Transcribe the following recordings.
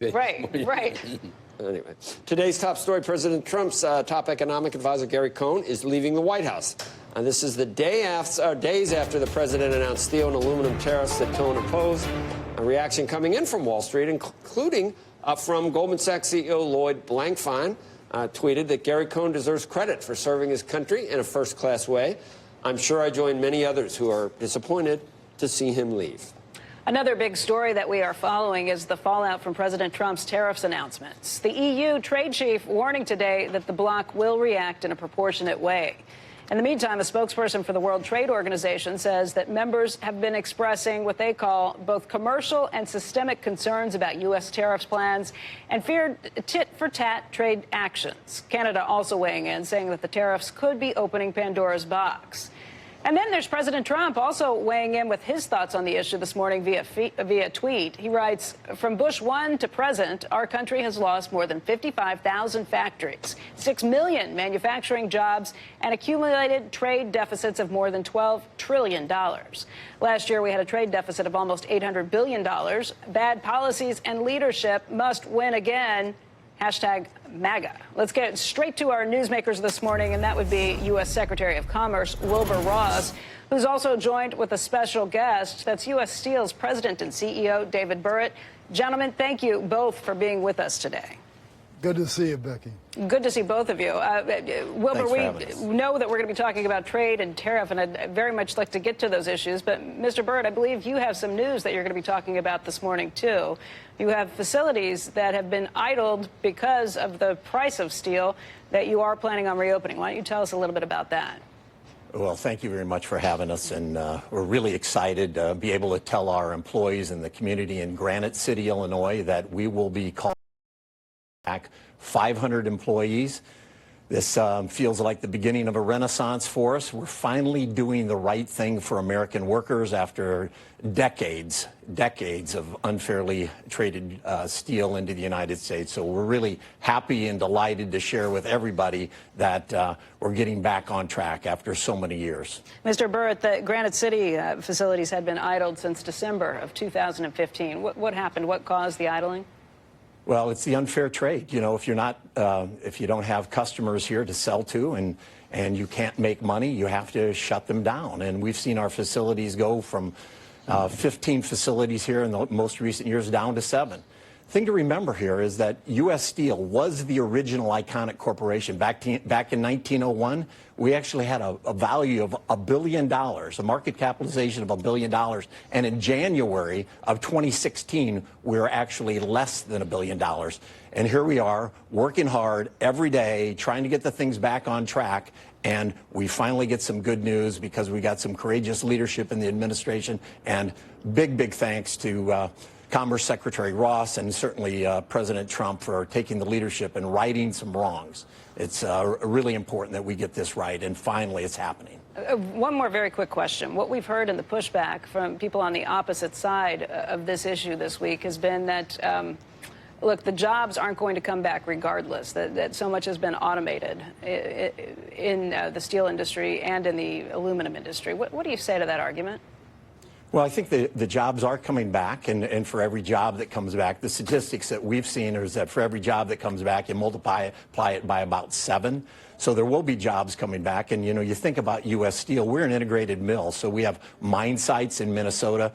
Right. Anyway, today's top story, President Trump's top economic advisor, Gary Cohn, is leaving the White House. And this is the days after the president announced steel and aluminum tariffs that Cohn opposed. A reaction coming in from Wall Street, including from Goldman Sachs CEO Lloyd Blankfein, tweeted that Gary Cohn deserves credit for serving his country in a first-class way. I'm sure I join many others who are disappointed to see him leave. Another big story that we are following is the fallout from President Trump's tariffs announcements. The EU trade chief warning today that the bloc will react in a proportionate way. In the meantime, a spokesperson for the World Trade Organization says that members have been expressing what they call both commercial and systemic concerns about U.S. tariffs plans and feared tit-for-tat trade actions. Canada also weighing in, saying that the tariffs could be opening Pandora's box. And then there's President Trump also weighing in with his thoughts on the issue this morning via tweet. He writes, from Bush 1 to present, our country has lost more than 55,000 factories, 6 million manufacturing jobs, and accumulated trade deficits of more than $12 trillion. Last year, we had a trade deficit of almost $800 billion. Bad policies and leadership must win again. Hashtag MAGA. Let's get straight to our newsmakers this morning, and that would be U.S. Secretary of Commerce Wilbur Ross, who's also joined with a special guest. That's U.S. Steel's President and CEO David Burritt. Gentlemen, thank you both for being with us today. Good to see you, Becky. Good to see both of you. Wilbur, we know that we're going to be talking about trade and tariff, and I'd very much like to get to those issues. But, Mr. Burritt, I believe you have some news that you're going to be talking about this morning, too. You have facilities that have been idled because of the price of steel that you are planning on reopening. Why don't you tell us a little bit about that? Well, thank you very much for having us, and we're really excited to be able to tell our employees and the community in Granite City, Illinois, that we will be calling back 500 employees. This feels like the beginning of a renaissance for us. We're finally doing the right thing for American workers after decades of unfairly traded steel into the United States. So we're really happy and delighted to share with everybody that we're getting back on track after so many years. Mr. Burritt, the Granite City facilities had been idled since December of 2015. What happened? What caused the idling? Well, it's the unfair trade. You know, if you're not, if you don't have customers here to sell to and you can't make money, you have to shut them down. And we've seen our facilities go from 15 facilities here in the most recent years down to 7. The thing to remember here is that U.S. Steel was the original iconic corporation. Back in 1901, we actually had a value of $1 billion, a market capitalization of $1 billion. And in January of 2016, we were actually less than $1 billion. And here we are working hard every day, trying to get the things back on track. And we finally get some good news because we got some courageous leadership in the administration. And big thanks to Commerce Secretary Ross and certainly President Trump for taking the leadership and righting some wrongs. It's really important that we get this right, and finally it's happening. One more very quick question. What we've heard in the pushback from people on the opposite side of this issue this week has been that, look, the jobs aren't going to come back regardless, that so much has been automated in the steel industry and in the aluminum industry. What do you say to that argument? Well, I think the jobs are coming back, and for every job that comes back, the statistics that we've seen is that for every job that comes back, you multiply it by about 7. So there will be jobs coming back. And, you know, you think about U.S. Steel, we're an integrated mill. So we have mine sites in Minnesota.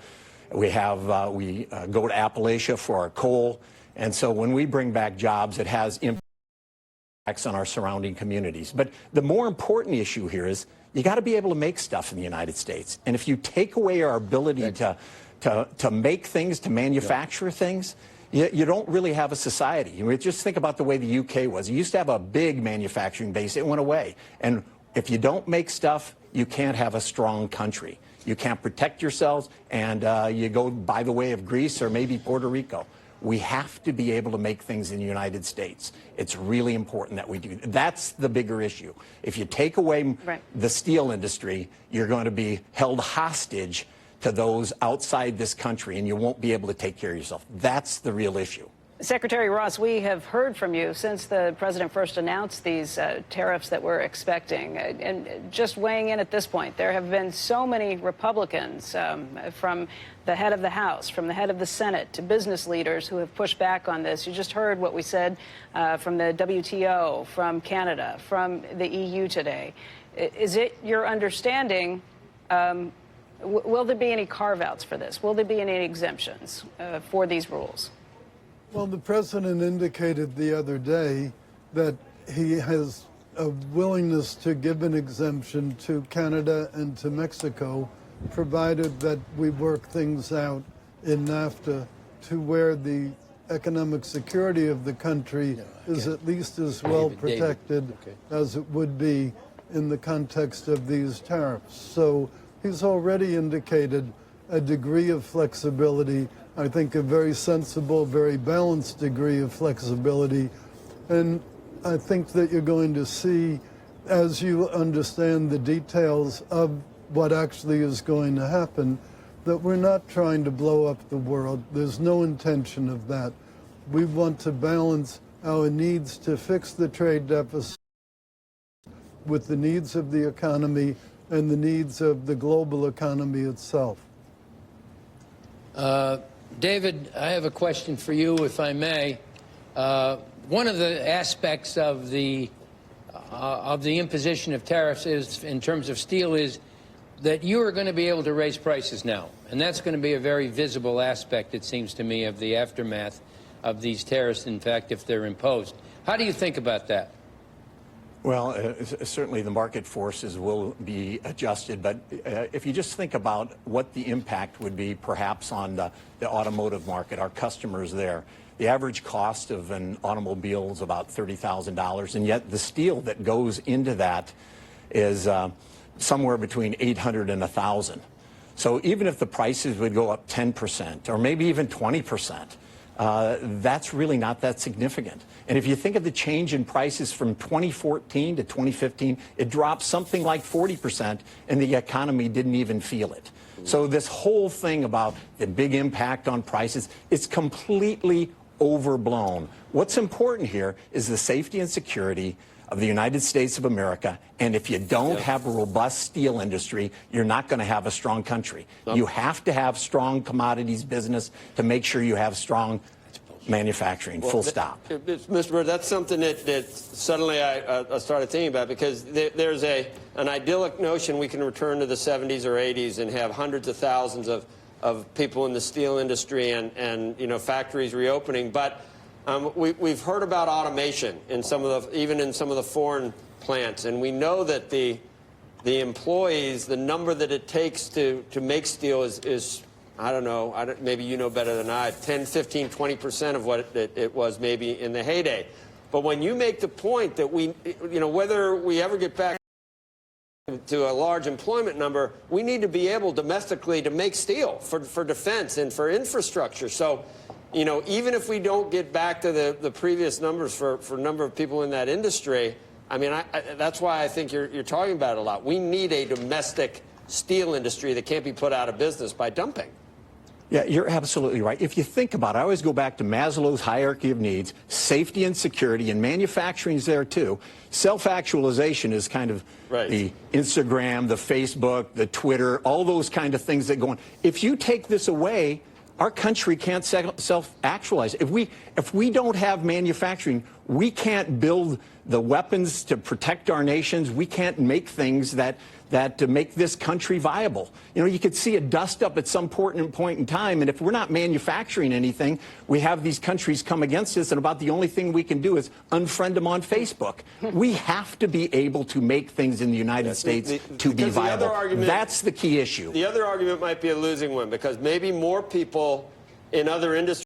We have we go to Appalachia for our coal. And so when we bring back jobs, it has impacts on our surrounding communities. But the more important issue here is you got to be able to make stuff in the United States. And if you take away our ability to make things, to manufacture things, you don't really have a society. You know, just think about the way the UK was. You used to have a big manufacturing base. It went away. And if you don't make stuff, you can't have a strong country. You can't protect yourselves, and you go by the way of Greece or maybe Puerto Rico. We have to be able to make things in the United States. It's really important that we do. That's the bigger issue. If you take away the steel industry, you're going to be held hostage to those outside this country, and you won't be able to take care of yourself. That's the real issue. Secretary Ross, we have heard from you since the president first announced these tariffs that we're expecting. And just weighing in at this point, there have been so many Republicans, from the head of the House, from the head of the Senate, to business leaders who have pushed back on this. You just heard what we said from the WTO, from Canada, from the EU today. Is it your understanding, will there be any carve-outs for this? Will there be any exemptions for these rules? Well, the president indicated the other day that he has a willingness to give an exemption to Canada and to Mexico, provided that we work things out in NAFTA to where the economic security of the country is at least as well protected as it would be in the context of these tariffs. So he's already indicated a degree of flexibility, I think a very sensible, very balanced degree of flexibility. And I think that you're going to see, as you understand the details of what actually is going to happen, that we're not trying to blow up the world. There's no intention of that. We want to balance our needs to fix the trade deficit with the needs of the economy and the needs of the global economy itself. David, I have a question for you, if I may. One of the aspects of the imposition of tariffs is, in terms of steel, is that you are going to be able to raise prices now. And that's going to be a very visible aspect, it seems to me, of the aftermath of these tariffs, in fact, if they're imposed. How do you think about that? Well, certainly the market forces will be adjusted, but if you just think about what the impact would be perhaps on the automotive market, our customers there, the average cost of an automobile is about $30,000, and yet the steel that goes into that is somewhere between $800 and $1,000. So even if the prices would go up 10% or maybe even 20%, that's really not that significant. And if you think of the change in prices from 2014 to 2015, it dropped something like 40%, and the economy didn't even feel it. So this whole thing about the big impact on prices, it's completely overblown. What's important here is the safety and security of the United States of America, and if you don't have a robust steel industry, you're not going to have a strong country. You have to have strong commodities business to make sure you have strong manufacturing, full stop. Mr. Burritt, that's something that suddenly I started thinking about, because there's an idyllic notion we can return to the 70s or 80s and have hundreds of thousands of people in the steel industry and you know, factories reopening, but we've heard about automation in even in some of the foreign plants, and we know that the employees, the number that it takes to make steel is I don't know, maybe you know better than I, 10, 15, 20% of what it was maybe in the heyday. But when you make the point that we, you know, whether we ever get back to a large employment number, we need to be able domestically to make steel for defense and for infrastructure. So, you know, even if we don't get back to the previous numbers for number of people in that industry, I mean, that's why I think you're talking about it a lot. We need a domestic steel industry that can't be put out of business by dumping. Yeah, you're absolutely right. If you think about it, I always go back to Maslow's hierarchy of needs, safety and security, and manufacturing's there too. Self-actualization is kind of the Instagram, the Facebook, the Twitter, all those kind of things that go on. If you take this away, our country can't self-actualize. If we don't have manufacturing, we can't build the weapons to protect our nations. We can't make things that to make this country viable. You know, you could see a dust up at some point in time, and if we're not manufacturing anything, we have these countries come against us, and about the only thing we can do is unfriend them on Facebook. We have to be able to make things in the United States to be viable. That's the key issue. The other argument might be a losing one, because maybe more people in other industries